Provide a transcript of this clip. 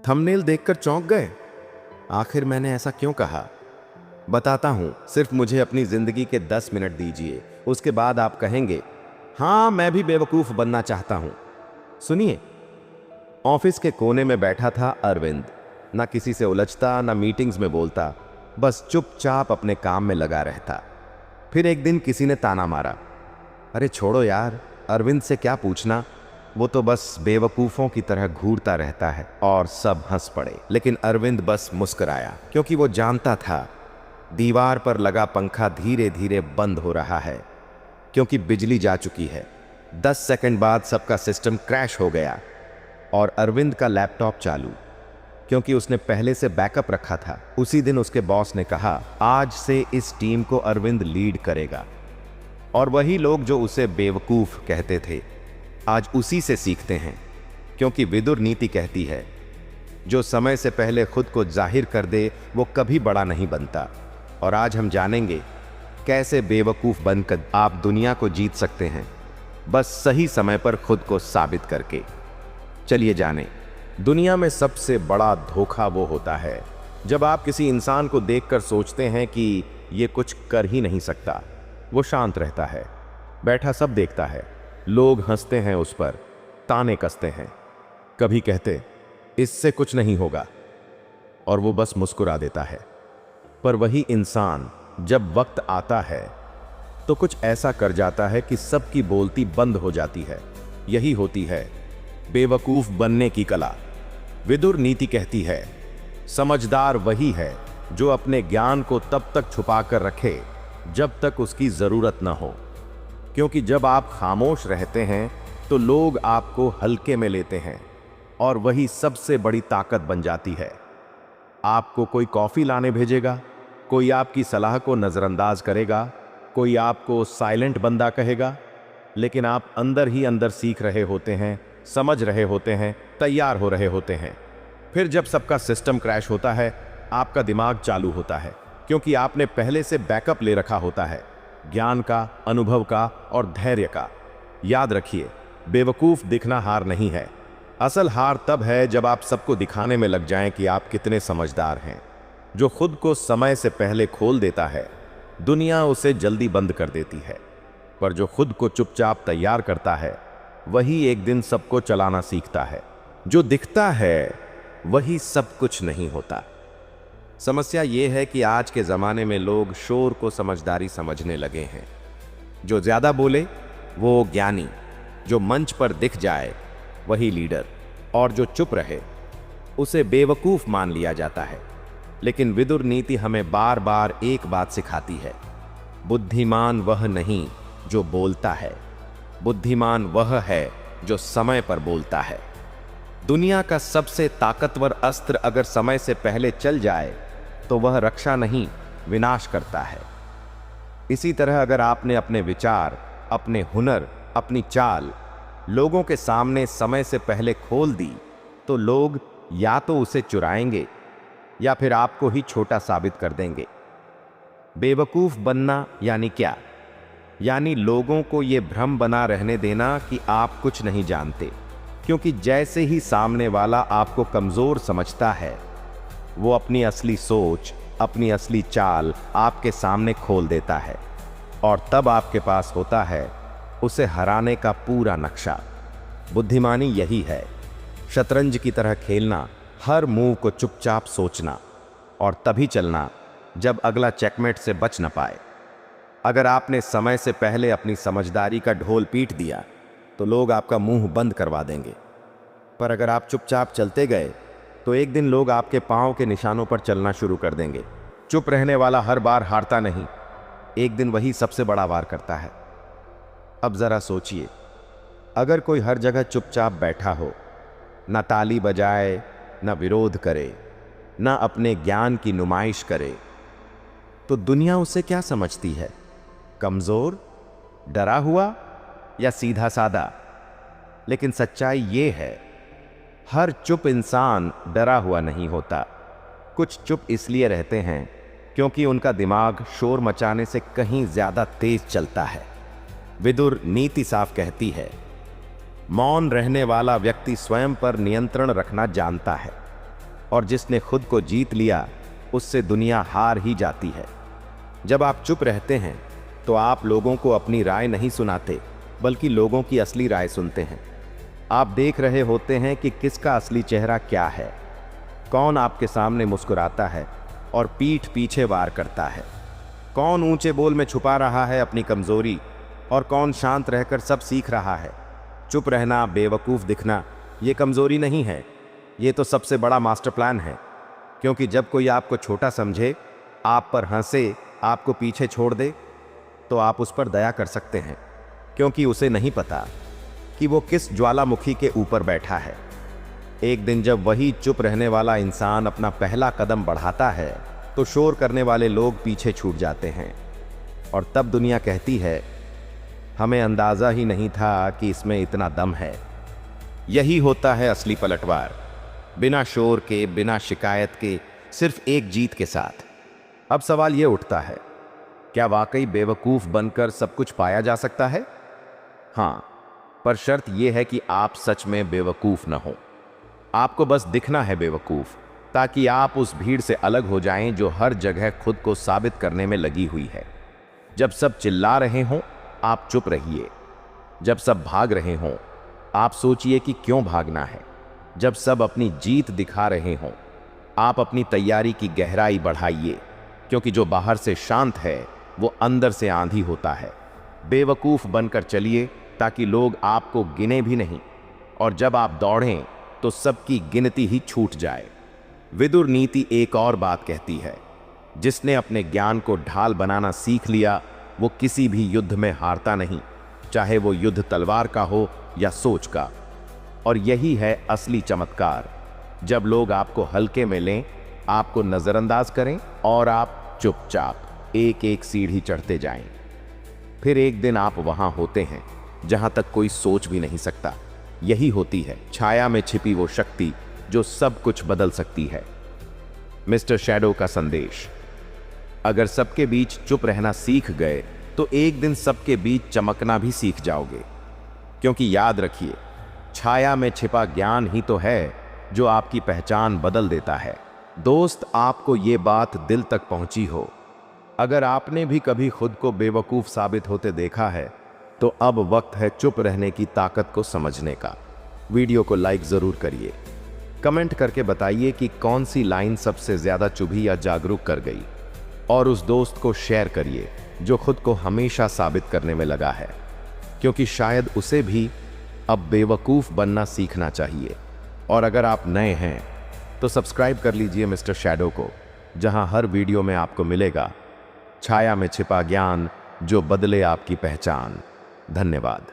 Thumbnail देखकर चौंक गए? आखिर मैंने ऐसा क्यों कहा? बताता हूं, सिर्फ मुझे अपनी जिंदगी के 10 मिनट दीजिए, उसके बाद आप कहेंगे हाँ मैं भी बेवकूफ बनना चाहता हूं। सुनिए। ऑफिस के कोने में बैठा था अरविंद। ना किसी से उलझता, ना मीटिंग्स में बोलता, बस चुपचाप अपने काम में लगा रहता। फिर एक दिन किसी ने ताना मारा, अरे छोड़ो यार, अरविंद से क्या पूछना, वो तो बस बेवकूफों की तरह घूरता रहता है। और सब हंस पड़े, लेकिन अरविंद बस मुस्कुराया, क्योंकि वो जानता था दीवार पर लगा पंखा धीरे धीरे बंद हो रहा है, क्योंकि बिजली जा चुकी है। 10 सेकंड बाद सबका सिस्टम क्रैश हो गया और अरविंद का लैपटॉप चालू, क्योंकि उसने पहले से बैकअप रखा था। उसी दिन उसके बॉस ने कहा, आज से इस टीम को अरविंद लीड करेगा। और वही लोग जो उसे बेवकूफ कहते थे, आज उसी से सीखते हैं, क्योंकि विदुर नीति कहती है, जो समय से पहले खुद को जाहिर कर दे वो कभी बड़ा नहीं बनता। और आज हम जानेंगे कैसे बेवकूफ बनकर आप दुनिया को जीत सकते हैं, बस सही समय पर खुद को साबित करके। चलिए जानें। दुनिया में सबसे बड़ा धोखा वो होता है जब आप किसी इंसान को देखकर सोचते हैं कि ये कुछ कर ही नहीं सकता। वो शांत रहता है, बैठा सब देखता है, लोग हंसते हैं उस पर, ताने कसते हैं, कभी कहते इससे कुछ नहीं होगा, और वो बस मुस्कुरा देता है। पर वही इंसान जब वक्त आता है तो कुछ ऐसा कर जाता है कि सबकी बोलती बंद हो जाती है। यही होती है बेवकूफ बनने की कला। विदुर नीति कहती है, समझदार वही है जो अपने ज्ञान को तब तक छुपा कर रखे जब तक उसकी जरूरत न हो, क्योंकि जब आप खामोश रहते हैं तो लोग आपको हल्के में लेते हैं, और वही सबसे बड़ी ताकत बन जाती है। आपको कोई कॉफी लाने भेजेगा, कोई आपकी सलाह को नजरअंदाज करेगा, कोई आपको साइलेंट बंदा कहेगा, लेकिन आप अंदर ही अंदर सीख रहे होते हैं, समझ रहे होते हैं, तैयार हो रहे होते हैं। फिर जब सबका सिस्टम क्रैश होता है, आपका दिमाग चालू होता है, क्योंकि आपने पहले से बैकअप ले रखा होता है, ज्ञान का, अनुभव का और धैर्य का। याद रखिए, बेवकूफ दिखना हार नहीं है। असल हार तब है जब आप सबको दिखाने में लग जाएं कि आप कितने समझदार हैं। जो खुद को समय से पहले खोल देता है, दुनिया उसे जल्दी बंद कर देती है, पर जो खुद को चुपचाप तैयार करता है, वही एक दिन सबको चलाना सीखता है। जो दिखता है वही सब कुछ नहीं होता। समस्या ये है कि आज के ज़माने में लोग शोर को समझदारी समझने लगे हैं। जो ज़्यादा बोले वो ज्ञानी, जो मंच पर दिख जाए वही लीडर, और जो चुप रहे उसे बेवकूफ़ मान लिया जाता है। लेकिन विदुर नीति हमें बार बार एक बात सिखाती है, बुद्धिमान वह नहीं जो बोलता है, बुद्धिमान वह है जो समय पर बोलता है। दुनिया का सबसे ताकतवर अस्त्र अगर समय से पहले चल जाए तो वह रक्षा नहीं, विनाश करता है। इसी तरह अगर आपने अपने विचार, अपने हुनर, अपनी चाल लोगों के सामने समय से पहले खोल दी, तो लोग या तो उसे चुराएंगे या फिर आपको ही छोटा साबित कर देंगे। बेवकूफ बनना यानी क्या? यानी लोगों को यह भ्रम बना रहने देना कि आप कुछ नहीं जानते, क्योंकि जैसे ही सामने वाला आपको कमजोर समझता है, वो अपनी असली सोच, अपनी असली चाल आपके सामने खोल देता है, और तब आपके पास होता है उसे हराने का पूरा नक्शा। बुद्धिमानी यही है, शतरंज की तरह खेलना, हर मूव को चुपचाप सोचना और तभी चलना जब अगला चेकमेट से बच न पाए। अगर आपने समय से पहले अपनी समझदारी का ढोल पीट दिया तो लोग आपका मुंह बंद करवा देंगे, पर अगर आप चुपचाप चलते गए तो एक दिन लोग आपके पांव के निशानों पर चलना शुरू कर देंगे। चुप रहने वाला हर बार हारता नहीं, एक दिन वही सबसे बड़ा वार करता है। अब जरा सोचिए, अगर कोई हर जगह चुपचाप बैठा हो, ना ताली बजाए, ना विरोध करे, ना अपने ज्ञान की नुमाइश करे, तो दुनिया उसे क्या समझती है? कमजोर, डरा हुआ या सीधा सादा? लेकिन सच्चाई ये है, हर चुप इंसान डरा हुआ नहीं होता। कुछ चुप इसलिए रहते हैं क्योंकि उनका दिमाग शोर मचाने से कहीं ज्यादा तेज चलता है। विदुर नीति साफ कहती है, मौन रहने वाला व्यक्ति स्वयं पर नियंत्रण रखना जानता है। और जिसने खुद को जीत लिया उससे दुनिया हार ही जाती है। जब आप चुप रहते हैं तो आप लोगों को अपनी राय नहीं सुनाते, बल्कि लोगों की असली राय सुनते हैं। आप देख रहे होते हैं कि किसका असली चेहरा क्या है, कौन आपके सामने मुस्कुराता है और पीठ पीछे वार करता है, कौन ऊंचे बोल में छुपा रहा है अपनी कमजोरी और कौन शांत रहकर सब सीख रहा है। चुप रहना, बेवकूफ़ दिखना, ये कमजोरी नहीं है, ये तो सबसे बड़ा मास्टर प्लान है। क्योंकि जब कोई आपको छोटा समझे, आप पर हंसे, आपको पीछे छोड़ दे, तो आप उस पर दया कर सकते हैं, क्योंकि उसे नहीं पता कि वो किस ज्वालामुखी के ऊपर बैठा है। एक दिन जब वही चुप रहने वाला इंसान अपना पहला कदम बढ़ाता है तो शोर करने वाले लोग पीछे छूट जाते हैं, और तब दुनिया कहती है, हमें अंदाज़ा ही नहीं था कि इसमें इतना दम है। यही होता है असली पलटवार, बिना शोर के, बिना शिकायत के, सिर्फ एक जीत के साथ। अब सवाल ये उठता है, क्या वाकई बेवकूफ़ बनकर सब कुछ पाया जा सकता है? हाँ, पर शर्त यह है कि आप सच में बेवकूफ़ न हो। आपको बस दिखना है बेवकूफ़, ताकि आप उस भीड़ से अलग हो जाएं जो हर जगह खुद को साबित करने में लगी हुई है। जब सब चिल्ला रहे हों, आप चुप रहिए। जब सब भाग रहे हों, आप सोचिए कि क्यों भागना है। जब सब अपनी जीत दिखा रहे हों, आप अपनी तैयारी की गहराई बढ़ाइए, क्योंकि जो बाहर से शांत है वो अंदर से आंधी होता है। बेवकूफ़ बनकर चलिए ताकि लोग आपको गिने भी नहीं, और जब आप दौड़ें तो सबकी गिनती ही छूट जाए। विदुर नीति एक और बात कहती है, जिसने अपने ज्ञान को ढाल बनाना सीख लिया वो किसी भी युद्ध में हारता नहीं, चाहे वो युद्ध तलवार का हो या सोच का। और यही है असली चमत्कार, जब लोग आपको हल्के में लें, आपको नज़रअंदाज करें और आप चुपचाप एक एक सीढ़ी चढ़ते जाएं। फिर एक दिन आप वहां होते हैं जहां तक कोई सोच भी नहीं सकता। यही होती है छाया में छिपी वो शक्ति जो सब कुछ बदल सकती है। मिस्टर शैडो का संदेश, अगर सबके बीच चुप रहना सीख गए तो एक दिन सबके बीच चमकना भी सीख जाओगे। क्योंकि याद रखिए, छाया में छिपा ज्ञान ही तो है जो आपकी पहचान बदल देता है। दोस्त, आपको ये बात दिल तक पहुंची हो, अगर आपने भी कभी खुद को बेवकूफ़ साबित होते देखा है, तो अब वक्त है चुप रहने की ताकत को समझने का। वीडियो को लाइक ज़रूर करिए, कमेंट करके बताइए कि कौन सी लाइन सबसे ज़्यादा चुभी या जागरूक कर गई, और उस दोस्त को शेयर करिए जो खुद को हमेशा साबित करने में लगा है, क्योंकि शायद उसे भी अब बेवकूफ़ बनना सीखना चाहिए। और अगर आप नए हैं तो सब्सक्राइब कर लीजिए मिस्टर शैडो को, जहां हर वीडियो में आपको मिलेगा छाया में छिपा ज्ञान जो बदले आपकी पहचान। धन्यवाद।